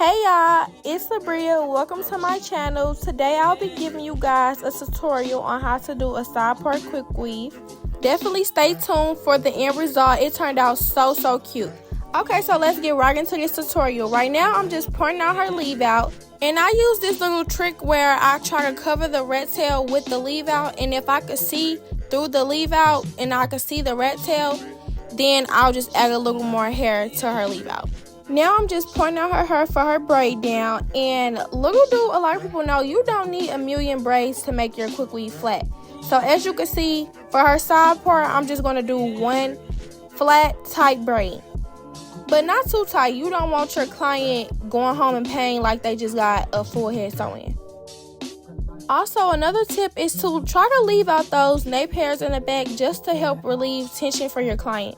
Hey y'all, it's Sabria. Welcome to my channel. Today I'll be giving you guys a tutorial on how to do a side part quick weave. Definitely stay tuned for the end result. It turned out so cute. Okay, so let's get right into this tutorial. Right now I'm just pointing out her leave out. And I use this little trick where I try to cover the rat tail with the leave out. And if I could see through the leave out and I could see the rat tail, then I'll just add a little more hair to her leave out. Now I'm just pointing out her hair for her braid down, and little do a lot of people know, you don't need a million braids to make your quick weave flat. So as you can see, for her side part, I'm just going to do one flat tight braid, but not too tight. You don't want your client going home in pain like they just got a full head sewn. Also, another tip is to try to leave out those nape hairs in the back just to help relieve tension for your client.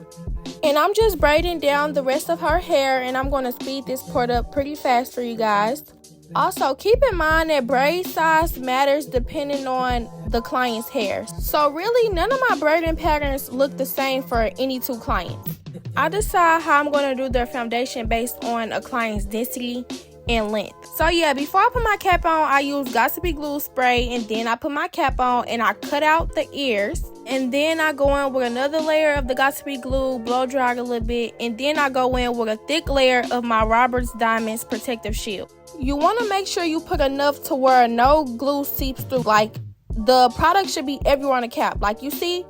And I'm just braiding down the rest of her hair, and I'm going to speed this part up pretty fast for you guys. Also, keep in mind that braid size matters depending on the client's hair. So really, none of my braiding patterns look the same for any two clients. I decide how I'm going to do their foundation based on a client's density and length. So yeah, before I put my cap on, I use Got2b glue spray, and then I put my cap on and I cut out the ears. And then I go in with another layer of the Got2b glue, blow dry a little bit, and then I go in with a thick layer of my Roberts Diamonds protective shield. You want to make sure you put enough to where no glue seeps through. Like, the product should be everywhere on the cap, like you see.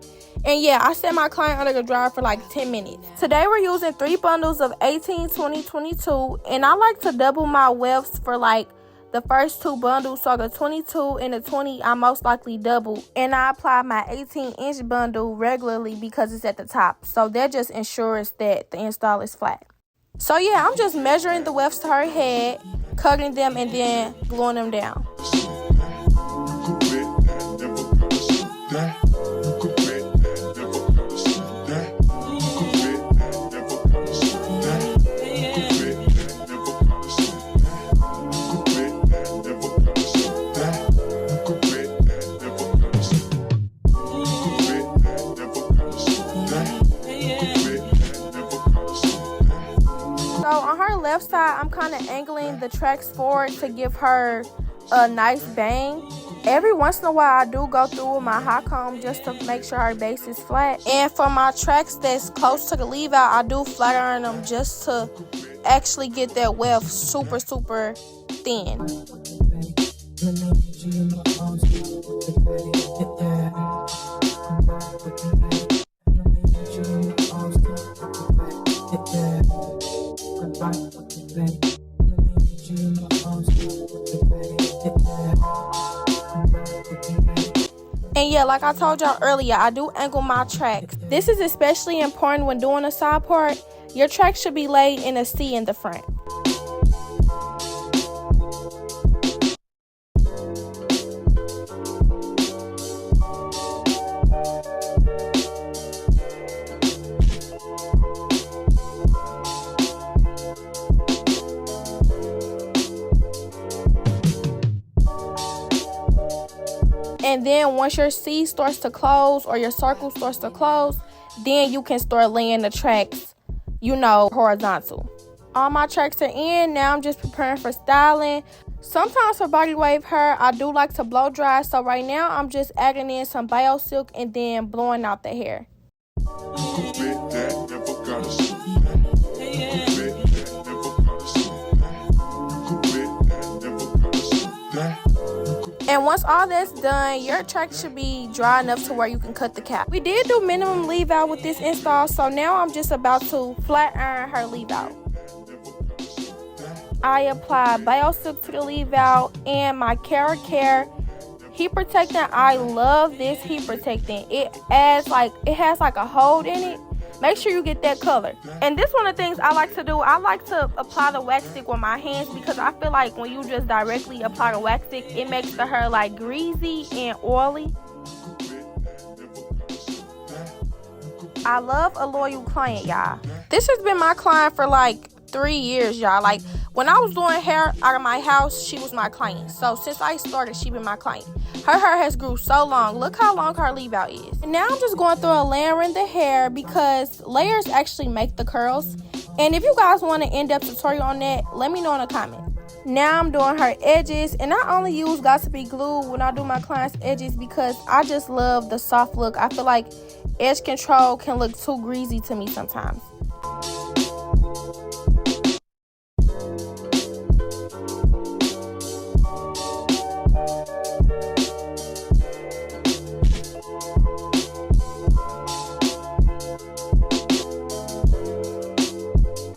And yeah, I set my client under the dryer for like 10 minutes. Today we're using 3 bundles of 18, 20, 22, and I like to double my wefts for like the first 2 bundles. So the 22 and the 20 I most likely double, and I apply my 18-inch bundle regularly because it's at the top, so that just ensures that the install is flat. So yeah, I'm just measuring the wefts to her head, cutting them, and then gluing them down. So on her left side, I'm kind of angling the tracks forward to give her a nice bang. Every once in a while, I do go through with my hot comb just to make sure her base is flat. And for my tracks that's close to the leave out, I do flat iron them just to actually get that weft super thin. And yeah, like I told y'all earlier, I do angle my tracks. This is especially important when doing a side part. Your tracks should be laid in a C in the front. And then once your C starts to close or your circle starts to close, then you can start laying the tracks, you know, horizontal. All my tracks are in. Now I'm just preparing for styling. Sometimes for body wave hair, I do like to blow dry. So right now I'm just adding in some BioSilk and then blowing out the hair. And once all that's done, your track should be dry enough to where you can cut the cap. We did do minimum leave out with this install, so now I'm just about to flat iron her leave out. I apply BioSilk to the leave out and my KeraCare heat protectant. I love this heat protectant. It has like a hold in it. Make sure you get that color. And this one of the things I like to do, I like to apply the wax stick with my hands because I feel like when you just directly apply the wax stick, it makes the hair like greasy and oily. I love a loyal client, y'all. This has been my client for like 3 years, y'all. Like, when I was doing hair out of my house, she was my client. So since I started, she been my client. Her hair has grew so long. Look how long her leave out is. And now I'm just going through and layering the hair because layers actually make the curls. And if you guys want an in-depth tutorial on that, let me know in the comments. Now I'm doing her edges, and I only use Gossipy glue when I do my clients' edges because I just love the soft look. I feel like edge control can look too greasy to me sometimes.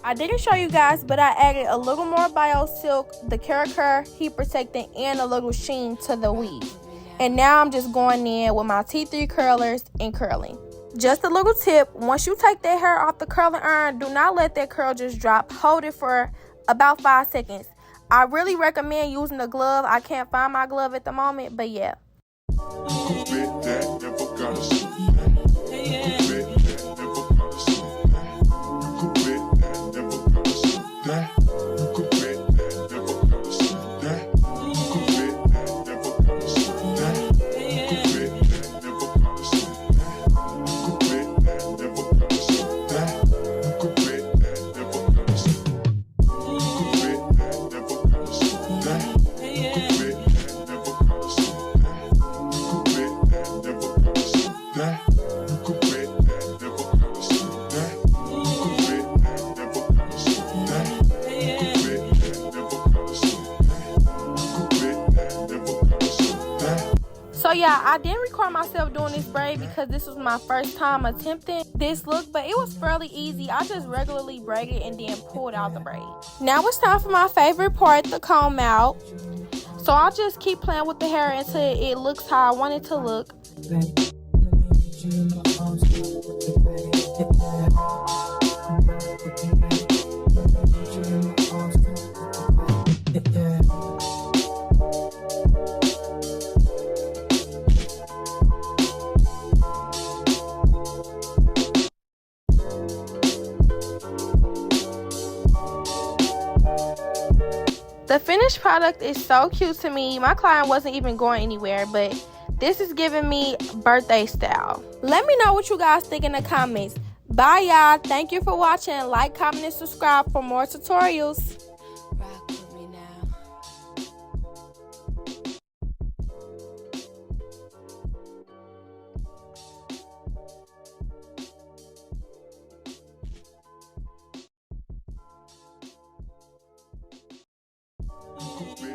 I didn't show you guys, but I added a little more BioSilk, the KeraCare heat protectant, and a little sheen to the weave. And now I'm just going in with my T3 curlers and curling. Just a little tip, once you take that hair off the curling iron, do not let that curl just drop. Hold it for about 5 seconds. I really recommend using the glove. I can't find my glove at the moment, but yeah. So yeah, I didn't record myself doing this braid because this was my first time attempting this look, but it was fairly easy. I just regularly braided and then pulled out the braid. Now it's time for my favorite part, the comb out. So I'll just keep playing with the hair until it looks how I want it to look. The finished product is so cute to me. My client wasn't even going anywhere, but this is giving me birthday style. Let me know what you guys think in the comments. Bye, y'all. Thank you for watching. Like, comment, and subscribe for more tutorials. Quickweave.